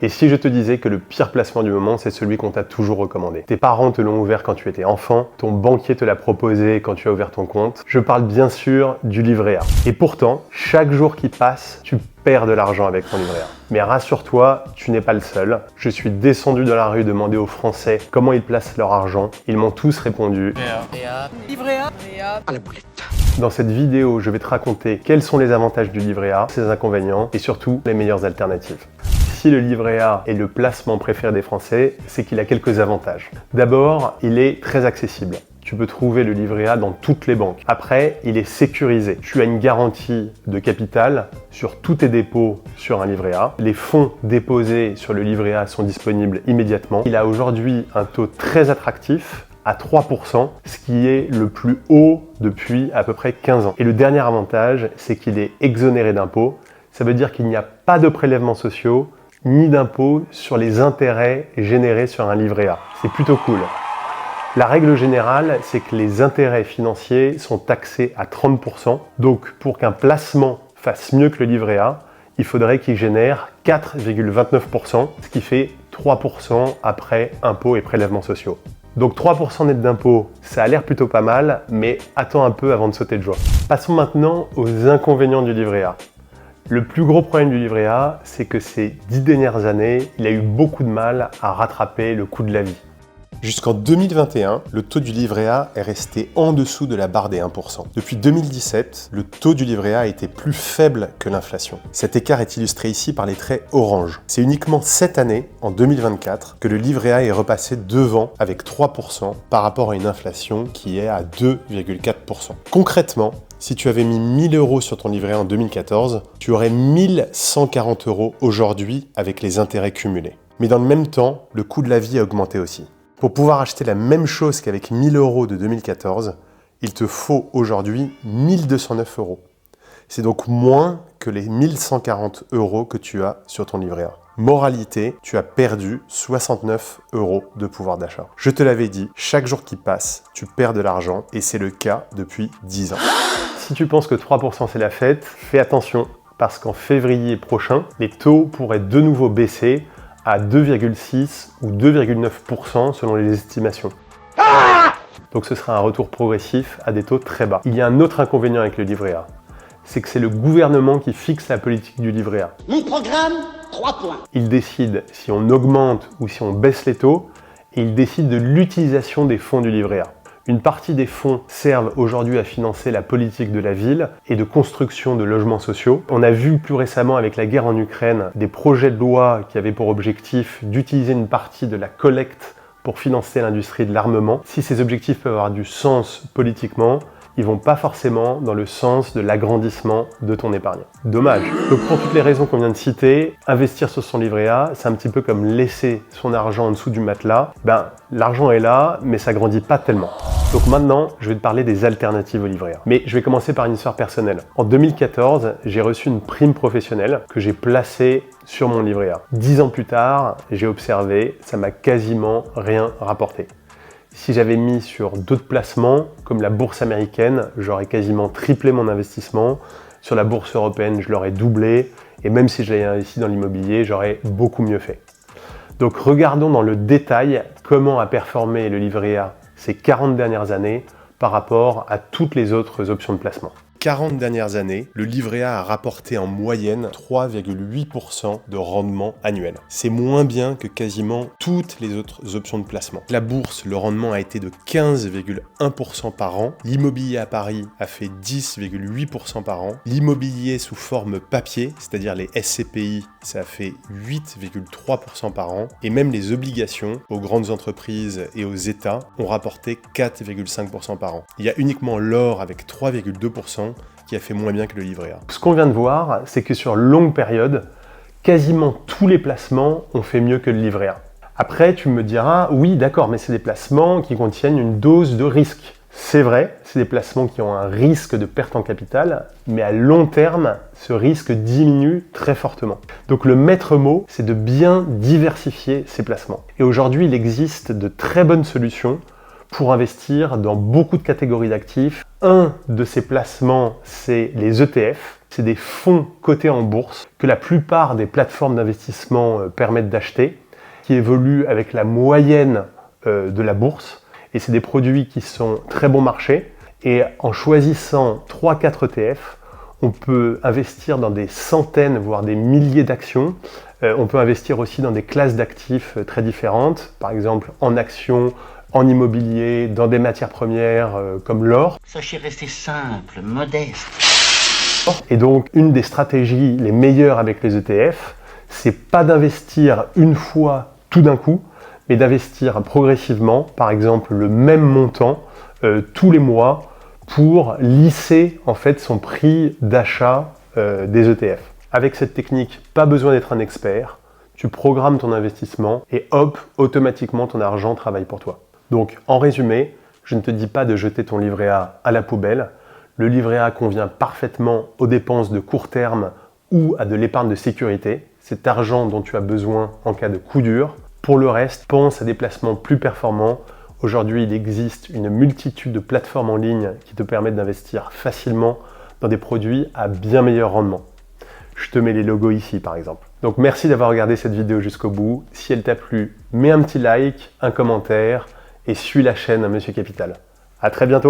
Et si je te disais que le pire placement du moment, c'est celui qu'on t'a toujours recommandé? Tes parents te l'ont ouvert quand tu étais enfant, ton banquier te l'a proposé quand tu as ouvert ton compte. Je parle bien sûr du livret A. Et pourtant, chaque jour qui passe, tu perds de l'argent avec ton livret A. Mais rassure-toi, tu n'es pas le seul. Je suis descendu dans la rue demander aux Français comment ils placent leur argent. Ils m'ont tous répondu livret A, à la boulette. Dans cette vidéo, je vais te raconter quels sont les avantages du livret A, ses inconvénients et surtout les meilleures alternatives. Si le livret A est le placement préféré des Français, c'est qu'il a quelques avantages. D'abord, il est très accessible. Tu peux trouver le livret A dans toutes les banques. Après, il est sécurisé. Tu as une garantie de capital sur tous tes dépôts sur un livret A. Les fonds déposés sur le livret A sont disponibles immédiatement. Il a aujourd'hui un taux très attractif à 3%, ce qui est le plus haut depuis à peu près 15 ans. Et le dernier avantage, c'est qu'il est exonéré d'impôts. Ça veut dire qu'il n'y a pas de prélèvements sociaux ni d'impôts sur les intérêts générés sur un livret A. C'est plutôt cool. La règle générale, c'est que les intérêts financiers sont taxés à 30%. Donc, pour qu'un placement fasse mieux que le livret A, il faudrait qu'il génère 4,29%, ce qui fait 3% après impôts et prélèvements sociaux. Donc 3% net d'impôts, ça a l'air plutôt pas mal, mais attends un peu avant de sauter de joie. Passons maintenant aux inconvénients du livret A. Le plus gros problème du livret A, c'est que ces 10 dernières années, il a eu beaucoup de mal à rattraper le coût de la vie. Jusqu'en 2021, le taux du livret A est resté en dessous de la barre des 1%. Depuis 2017, le taux du livret A était plus faible que l'inflation. Cet écart est illustré ici par les traits orange. C'est uniquement cette année, en 2024, que le livret A est repassé devant avec 3% par rapport à une inflation qui est à 2,4%. Concrètement, si tu avais mis 1000 € sur ton livret A en 2014, tu aurais 1140 € aujourd'hui avec les intérêts cumulés. Mais dans le même temps, le coût de la vie a augmenté aussi. Pour pouvoir acheter la même chose qu'avec 1000 € de 2014, il te faut aujourd'hui 1209 €. C'est donc moins que les 1140 € que tu as sur ton livret A. Moralité, tu as perdu 69 € de pouvoir d'achat. Je te l'avais dit, chaque jour qui passe, tu perds de l'argent et c'est le cas depuis 10 ans. Si tu penses que 3% c'est la fête, fais attention parce qu'en février prochain, les taux pourraient de nouveau baisser à 2,6 ou 2,9% selon les estimations. Donc ce sera un retour progressif à des taux très bas. Il y a un autre inconvénient avec le livret A, c'est que c'est le gouvernement qui fixe la politique du livret A. Mon programme, 3 points. Il décide si on augmente ou si on baisse les taux et il décide de l'utilisation des fonds du livret A. Une partie des fonds servent aujourd'hui à financer la politique de la ville et de construction de logements sociaux. On a vu plus récemment avec la guerre en Ukraine des projets de loi qui avaient pour objectif d'utiliser une partie de la collecte pour financer l'industrie de l'armement. Si ces objectifs peuvent avoir du sens politiquement, ils vont pas forcément dans le sens de l'agrandissement de ton épargne. Dommage. Donc pour toutes les raisons qu'on vient de citer, investir sur son livret A, c'est un petit peu comme laisser son argent en dessous du matelas. L'argent est là, mais ça grandit pas tellement. Donc maintenant, je vais te parler des alternatives au livret A. Mais je vais commencer par une histoire personnelle. En 2014, j'ai reçu une prime professionnelle que j'ai placée sur mon livret A. 10 ans plus tard, j'ai observé, ça m'a quasiment rien rapporté. Si j'avais mis sur d'autres placements, comme la bourse américaine, j'aurais quasiment triplé mon investissement. Sur la bourse européenne, je l'aurais doublé. Et même si j'avais investi dans l'immobilier, j'aurais beaucoup mieux fait. Donc regardons dans le détail comment a performé le livret A ces 40 dernières années par rapport à toutes les autres options de placement. 40 dernières années, le livret A a rapporté en moyenne 3,8% de rendement annuel. C'est moins bien que quasiment toutes les autres options de placement. La bourse, le rendement a été de 15,1% par an. L'immobilier à Paris a fait 10,8% par an. L'immobilier sous forme papier, c'est-à-dire les SCPI, ça a fait 8,3% par an. Et même les obligations aux grandes entreprises et aux États ont rapporté 4,5% par an. Il y a uniquement l'or avec 3,2% qui a fait moins bien que le livret A. Ce qu'on vient de voir, c'est que sur longue période, quasiment tous les placements ont fait mieux que le livret A. Après, tu me diras, oui, d'accord, mais c'est des placements qui contiennent une dose de risque. C'est vrai, c'est des placements qui ont un risque de perte en capital, mais à long terme, ce risque diminue très fortement. Donc le maître mot, c'est de bien diversifier ces placements. Et aujourd'hui, il existe de très bonnes solutions pour investir dans beaucoup de catégories d'actifs. Un de ces placements, c'est les ETF. C'est des fonds cotés en bourse que la plupart des plateformes d'investissement permettent d'acheter, qui évoluent avec la moyenne de la bourse. Et c'est des produits qui sont très bon marché. Et en choisissant 3-4 ETF, on peut investir dans des centaines, voire des milliers d'actions. On peut investir aussi dans des classes d'actifs très différentes, par exemple en actions, en immobilier, dans des matières premières comme l'or. Sachez rester simple, modeste. Et donc, une des stratégies les meilleures avec les ETF, c'est pas d'investir une fois tout d'un coup, mais d'investir progressivement, par exemple le même montant tous les mois pour lisser en fait son prix d'achat des ETF. Avec cette technique, pas besoin d'être un expert, tu programmes ton investissement et hop, automatiquement ton argent travaille pour toi. Donc en résumé, je ne te dis pas de jeter ton livret A à la poubelle. Le livret A convient parfaitement aux dépenses de court terme ou à de l'épargne de sécurité, cet argent dont tu as besoin en cas de coup dur. Pour le reste, pense à des placements plus performants. Aujourd'hui, il existe une multitude de plateformes en ligne qui te permettent d'investir facilement dans des produits à bien meilleur rendement. Je te mets les logos ici par exemple. Donc merci d'avoir regardé cette vidéo jusqu'au bout. Si elle t'a plu, mets un petit like, un commentaire et suis la chaîne Monsieur Capital. À très bientôt.